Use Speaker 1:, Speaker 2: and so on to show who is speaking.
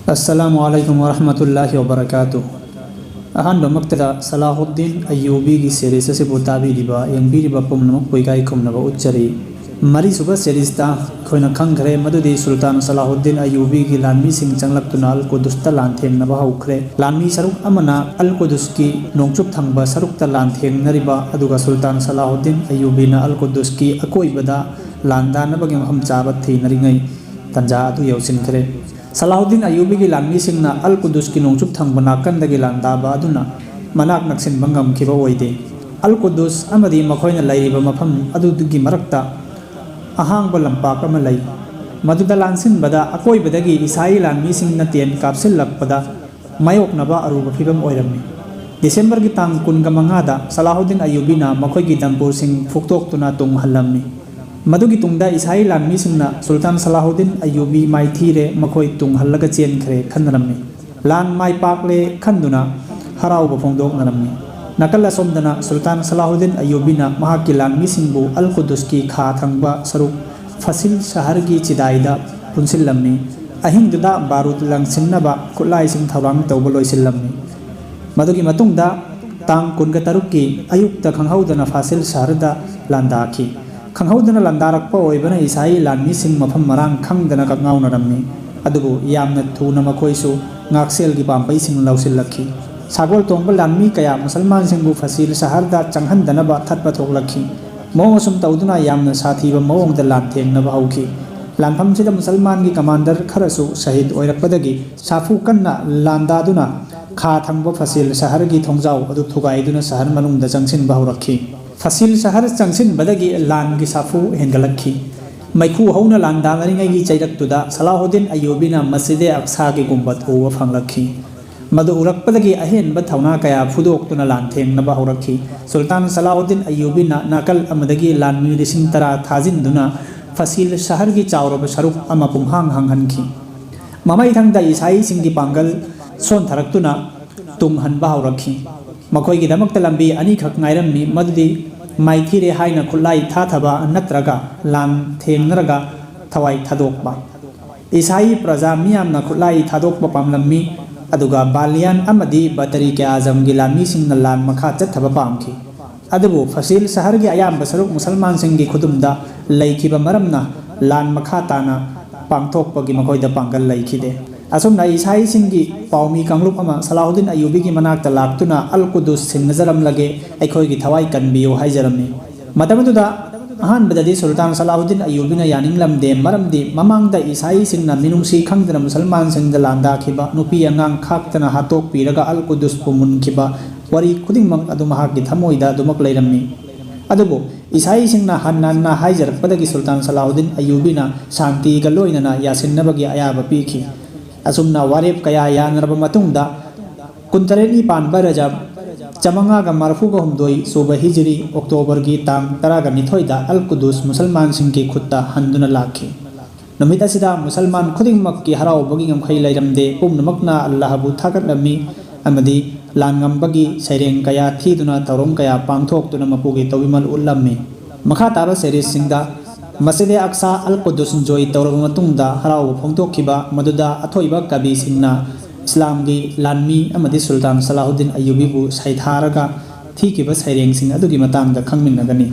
Speaker 1: अस्सलामुअलैकुम वरहमतुल्लाहि वबरकातुह। अहानबा मक्तदा सलाहुद्दीन अय्यूबी की सीरीज से बुताबीरिबा यंगबीरिबा पुमनमक पुइगाई खुमनबा उच्चरी मरी सुबह सीरीजता खोइना खंगरे मदुदी सुल्तान सलाहुद्दीन अय्यूबी की लानमी सिंह चंगलक्तुना अल कुदुसता लानथेंगनबा हौखरे लानमी सरुक अमना अल कुदुस की नोंगचुप थंगबा सरुकता लानथेंगनरिबा अदुगा सुल्तान सलाहुद्दीन अय्यूबीना अल कुदुस की अकोइबदा लानदानबगी मफम चाबा थेनरिङै तंजा अदु यौसिनखरे। सलाहुद्दीन अय्यूबी की लानमी सिंहना अल कुदुस की नोंगचुप थंगबा नाकंदगी लानदाबा अदुना मनाक नक्सिनबा ngamखिबा ओइदे। अल कुदुस अमदी मखोइना लैरिबा मफम अदुदुगी मरक्ता अहांगबा लंपाक अमा लै मदुदा लानसिनबदा अकोइबदगी इसाई लानमी सिंहना तेन कापसिललक्पदा मायोकनबा अरुबा फिबम ओइरम्मी। दिसेंबर की तांग 15दा सलाहुद्दीन अय्यूबीना मखोइगी दंपुर सिंह फुक्तोक्तुना तुंगहल्लम्मी। मदुगी तुंगदा इसाई लानमी सिंहना सुल्तान सलाहुद्दीन अय्यूबी माइथीरे मखोइ तुंगहल्लगा चेनखरे खनरम्मी। लान माइ पाकले खंदुना हराउबा फोंदोकनरम्मी। नकल असोमदना सुल्तान सलाहुद्दीन अय्यूबीना महाकी लानमी सिंहबु अल कुदुस की खा थंगबा सरुक फसिल शहर की चिदाइदा पुनसिल्लम्मी। अहिंगदुदा बारूद लंगसिन्नबा खुलाई सिंह थौरांग तौबा लोइसिल्लम्मी। मदुगी मतुंगदा तांग 13 की अयुक्ता खंगहौदना फासिल शहरदा लांदाखी। खंगहौदना लांदारक्पा ओइबना इसाई लानमी सिंह मफम मरांग खंगदना कगाउनरम्मी। अदुबु यामना थुना मखोइसु ngaksel gi pampai sing lausilakhi। सागोल तोंब लानमी कया मुसलमान सिंहबु फसील शहरदा चंगहंदनबा थत्पा थोकलखी। मौंग असुम तौदुना यामना साथीबा मौंगदा लानथेंगनबा हौखी। लानफमसिदा मुसलमान की कमांडर खरसु शहीद ओइरक्पदगी साफु कन्ना लांदादुना खा थंगबा फसील शहर की थोंजाउ अदु थुगाइदुना शहर मनुंगदा चंगसिनबा हौरखी। फसील शहर चंगसिनबदगी लान की साफु हेंगलखी। मैखु हौना लांदांगरिङैगी चैरक्तुदा सलाहुद्दीन अय्यूबीना मस्जिदे अक्सा की गुंबद उवा फंगलखी। मदु उरक्पदगी अहेनबा थौना कया फुदोक्तुना लानथेंगनबा हौरखी। सुल्तान सलाहुद्दीन अय्यूबीना नाकल अमदगी लानमी 10,000 थाजिनदुना फसील शहर की चाउरब सरुक अमा पुंहांग हांगहनखी। ममैथंगदा इसाई सिंगी पांगल सोनथरक्तुना तुंगहनबा हौरखी। मखोइगी दमक्ता लंबी अनिखक ngairami मदुदी माइथीरे हाइना खुलाई थाथबा नत्रगा लान थेंगनरगा थवाई थादोकबा। इसाई प्रजा मियामना खुलाई थादोकबा पामलम्मी। अदुगा बालियान अमदी बतरी के आजम की लानमी सिंह लान मखा चथबा पामखी। अदुबु फसील शहर की अयाम सरुक मुसलमान सिंह की खुदुमदा लैखिबा मरमना लान मखा ताना पांगथोकपगी मखोइदा पांगल लैखिदे। असुमना इसाई सिंह की पाउमी कांगलुप अमा सलाहुद्दीन अय्यूबी की मनाक्ता लाक्तुना अल कुदुस सिंगजरम लगे अखोइगी थवाई कनबियो हाइजरम्मी। मतमदुदा अहानबददी सुल्तान सलाहुद्दीन अय्यूबीना यानिंगलमदे मरमदी ममांगदा इसाई सिंहना मिनुंगसी खंगदना मुसलमान सिंहदा लांदाखिबा नुपी अंगांग खाक्तना हातोकपीरगा अल कुदुस पुमुनखिबा वरी खुदिंगमक अदु महाकी थमोइदा दुमक लैरम्मी। अदुबु इसाई सिंहना हन्नाना हाइजरपदगी सुल्तान सलाहुद्दीन अय्यूबीना शांतिगा लोइनना यासिन्नबगी अयाबा पीखी। असुमना वारेप कया यानरबा मतुंगदा 19 पानबा रजब चमंगागा मरफुगा हुमदोई सुबह हिजरी अक्टोबर की तांग 12 अल कुदुस मुसलमान सिंह की खुत्ता हंदुना लाखी। नुमित असिदा मुसलमान खुदिंगमक की हराउबगी ngamkhai लैरमदे पुमनमकना अल्लाहबु थागतलम्मी अमदी लांगंबगी सैरेंग कया थीदुना तौरम कया पांगथोक्तुना मपुगी तौविमल उल्लम्मी। मखा ताबा सेरीज सिंहदा मस्जिद अक्सा अल कुदुस जोई तौरबा मतुंगदा हराउबा फोंदोखिबा मदुदा अथोइबा कबी सिंहना इस्लाम की लानमी अमदी सुल्तान सलाहुद्दीन अय्यूबीबु सैथारगा थीकिबा सैरेंग सिंह अदुगी मतांगदा खंगमिन्नगनी।